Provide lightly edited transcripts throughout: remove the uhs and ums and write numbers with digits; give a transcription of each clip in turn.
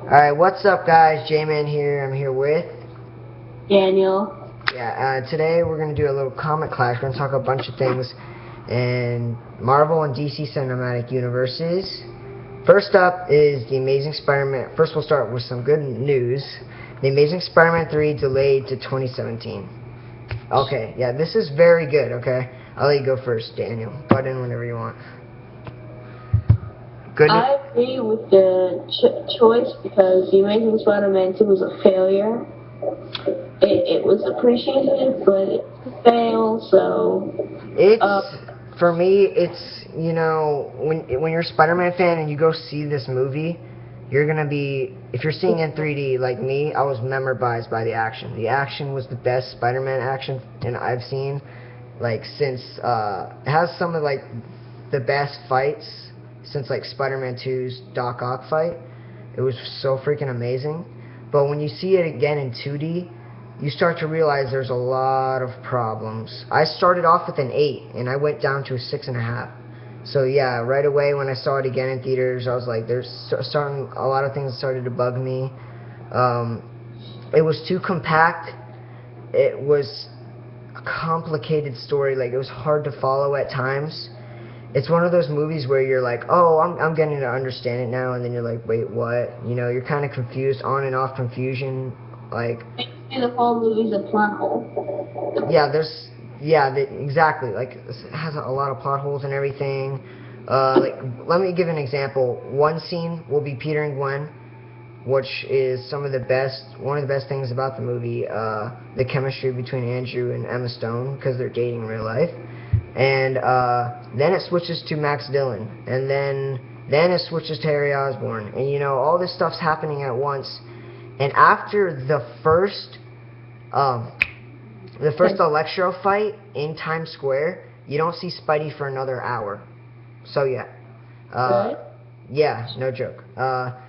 Alright, what's up guys? J-Man here. I'm here with... Daniel. Today we're going to do a little comic clash. We're going to talk a bunch of things in Marvel and DC Cinematic Universes. First up is The Amazing Spider-Man... First we'll start with some good news. The Amazing Spider-Man 3 delayed to 2017. Okay, yeah, this is very good, okay? I'll let you go first, Daniel. Butt in whenever you want. Good. I agree with the choice because The Amazing Spider-Man 2 was a failure. It was appreciated, but it failed, so... For me, it's, you know, when you're a Spider-Man fan and you go see this movie, you're going to be... If you're seeing in 3D, like me, I was memorized by the action. The action was the best Spider-Man action and I've seen, like, since... it has some of, like, the best fights since like Spider-Man 2's Doc Ock fight. It was so freaking amazing. But when you see it again in 2D, you start to realize there's a lot of problems. I started off with an 8 and I went down to a 6.5. So yeah, right away when I saw it again in theaters, I was like, there's starting a lot of things started to bug me. It was too compact. It was a complicated story. Like, it was hard to follow at times. It's one of those movies where you're like, oh, I'm getting to understand it now, and then you're like, wait, what? You know, you're kind of confused, on and off confusion, like... The whole movie's a plot hole. Yeah, exactly, like, it has a lot of plot holes and everything. Like, let me give an example. One scene will be Peter and Gwen, which is one of the best things about the movie, the chemistry between Andrew and Emma Stone, because they're dating in real life. And then it switches to Max Dillon, and then it switches to Harry Osborn, and you know, all this stuff's happening at once. And after the first Electro fight in Times Square, you don't see Spidey for another hour. So yeah, yeah, no joke.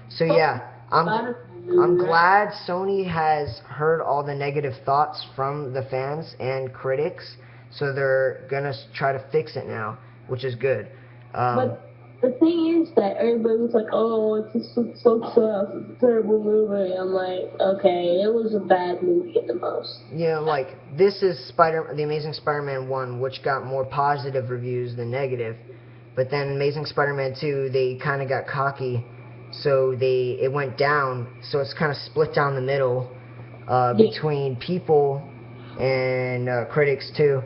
So yeah, I'm glad Sony has heard all the negative thoughts from the fans and critics. So they're gonna try to fix it now, which is good. But the thing is that everybody was like, "Oh, it's a terrible movie." I'm like, okay, it was a bad movie at the most. You know, like, this is The Amazing Spider-Man 1, which got more positive reviews than negative. But then Amazing Spider-Man 2, they kind of got cocky, so it went down. So it's kind of split down the middle between people and critics too.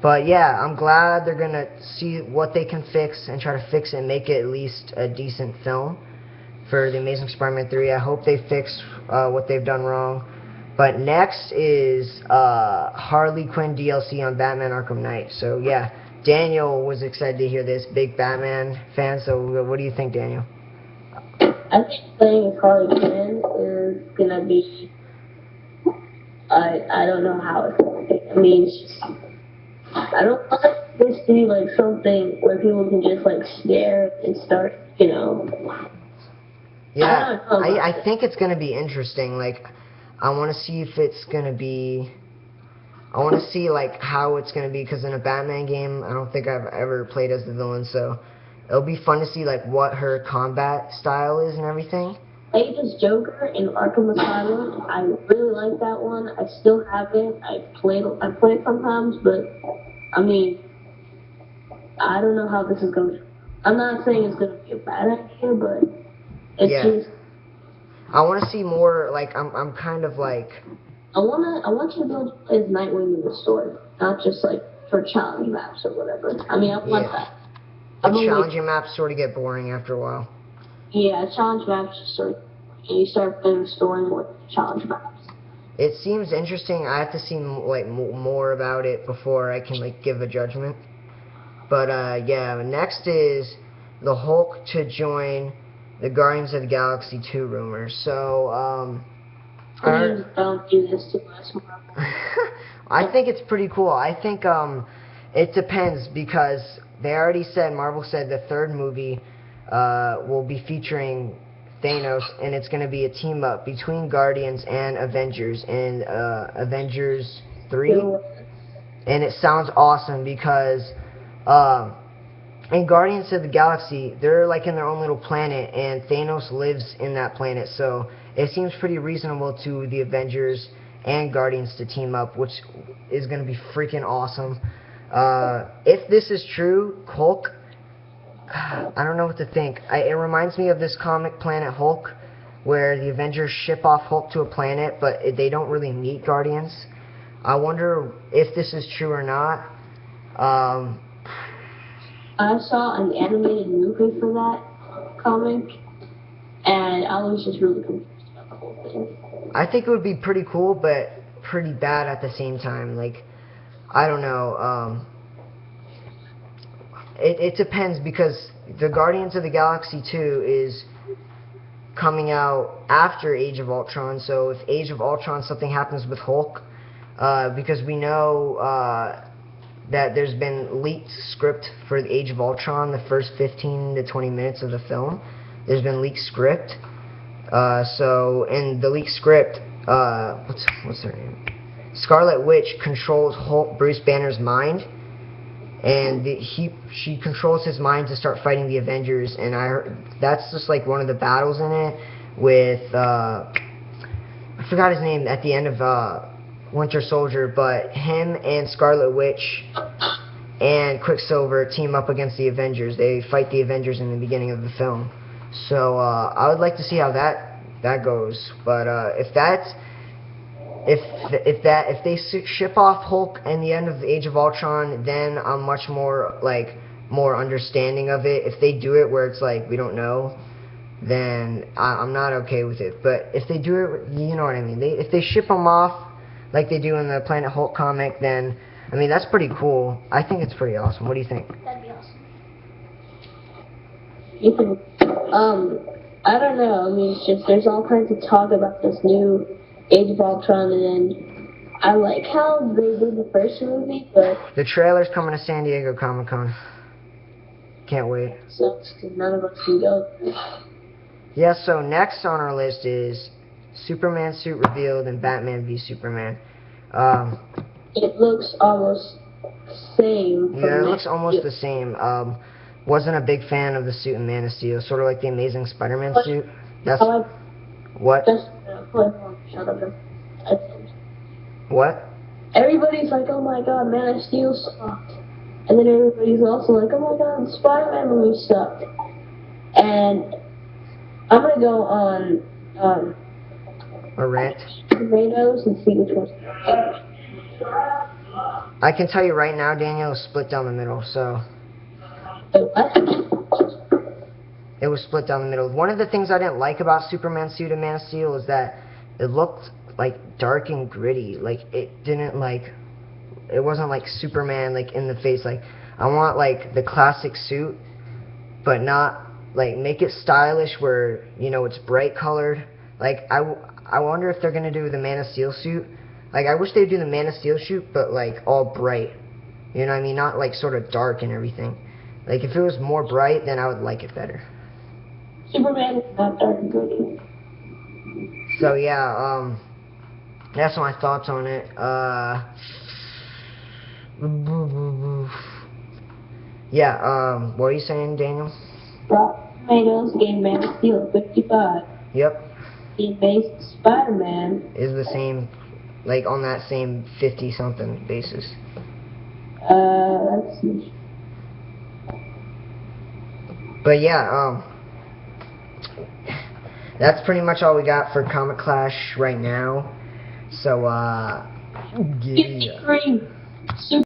But yeah, I'm glad they're gonna see what they can fix and try to fix it and make it at least a decent film for The Amazing Spider-Man 3. I hope they fix what they've done wrong. But next is Harley Quinn DLC on Batman Arkham Knight. So yeah, Daniel was excited to hear this, big Batman fan. So what do you think, Daniel? I think playing Harley Quinn is gonna be... I don't know how it's gonna be. I mean, I don't want this to be like something where people can just like stare and start, you know. Yeah, I think it's gonna be interesting. Like, I want to see if it's gonna be. I want to see like how it's gonna be, because in a Batman game, I don't think I've ever played as the villain, so it'll be fun to see like what her combat style is and everything. I played as Joker in Arkham Asylum. I really like that one. I still have it. I play it sometimes, but I mean, I don't know how this is going to... I'm not saying it's going to be a bad idea, but it's just... I want to see more, like, I'm kind of like... I want you to be able to play as Nightwing in the story, not just, like, for challenge maps or whatever. I mean, I want that. The challenging maps sort of get boring after a while. Yeah, challenge maps just sort of... And you start playing the story more than challenge maps. It seems interesting. I have to see, like, more about it before I can, like, give a judgment. But, yeah, next is the Hulk to join the Guardians of the Galaxy 2 rumors. So, Please don't do this to us, Marvel. I think it's pretty cool. I think, it depends, because they already said, Marvel said the third movie, will be featuring Thanos, and it's going to be a team-up between Guardians and Avengers in, Avengers 3. And it sounds awesome because, in Guardians of the Galaxy, they're like in their own little planet, and Thanos lives in that planet. So it seems pretty reasonable to the Avengers and Guardians to team up, which is going to be freaking awesome. If this is true, Hulk, I don't know what to think. It reminds me of this comic Planet Hulk, where the Avengers ship off Hulk to a planet, but they don't really meet Guardians. I wonder if this is true or not. I saw an animated movie for that comic, and I was just really confused about the whole thing. I think it would be pretty cool, but pretty bad at the same time. Like, I don't know. It depends, because the Guardians of the Galaxy 2 is coming out after Age of Ultron. So if Age of Ultron something happens with Hulk, because we know that there's been leaked script for the Age of Ultron, the first 15 to 20 minutes of the film. There's been leaked script. So in the leaked script, what's her name? Scarlet Witch controls Hulk, Bruce Banner's mind, and she controls his mind to start fighting the Avengers. And that's just like one of the battles in it with I forgot his name at the end of Winter Soldier, but him and Scarlet Witch and Quicksilver team up against the Avengers. They fight the Avengers in the beginning of the film. So I would like to see how that goes. But if they ship off Hulk in the end of the Age of Ultron, then I'm much more understanding of it. If they do it where it's like we don't know, then I'm not okay with it. But if they do it, you know what I mean. If they ship them off like they do in the Planet Hulk comic, then I mean that's pretty cool. I think it's pretty awesome. What do you think? That'd be awesome. I don't know. I mean, it's just there's all kinds of talk about this new Age of Ultron, and then I like how they did the first movie, but The trailer's coming to San Diego Comic-Con. Can't wait. sucks because none of us can go. Yeah, so next on our list is Superman suit revealed in Batman v Superman. It looks almost same. Yeah, it looks almost the same. Wasn't a big fan of the suit in Man of Steel. Sort of like the Amazing Spider-Man suit. That's what? Just shut up. What? Everybody's like, oh my god, Man of Steel sucked. And then everybody's also like, oh my god, the Spider-Man movie sucked. And I'm gonna go on A rant? Tomatoes and see which one's better. I can tell you right now, Daniel, is split down the middle. So So what? it was split down the middle. One of the things I didn't like about Superman's suit in Man of Steel is that it looked like dark and gritty. Like it wasn't like Superman like in the face. Like I want like the classic suit, but not like make it stylish where you know it's bright colored. Like I wonder if they're gonna do the Man of Steel suit. Like I wish they'd do the Man of Steel suit, but like all bright. You know what I mean? Not like sort of dark and everything. Like if it was more bright, then I would like it better. Superman is not dark and gritty. So yeah, that's my thoughts on it. Yeah, what were you saying, Daniel? Rotten Tomatoes gave Man of Steel 55. Yep, The Amazing Spider-Man, is the same, like on that same 50-something basis. let's see. But yeah, that's pretty much all we got for Comic Clash right now. So, yeah. 53.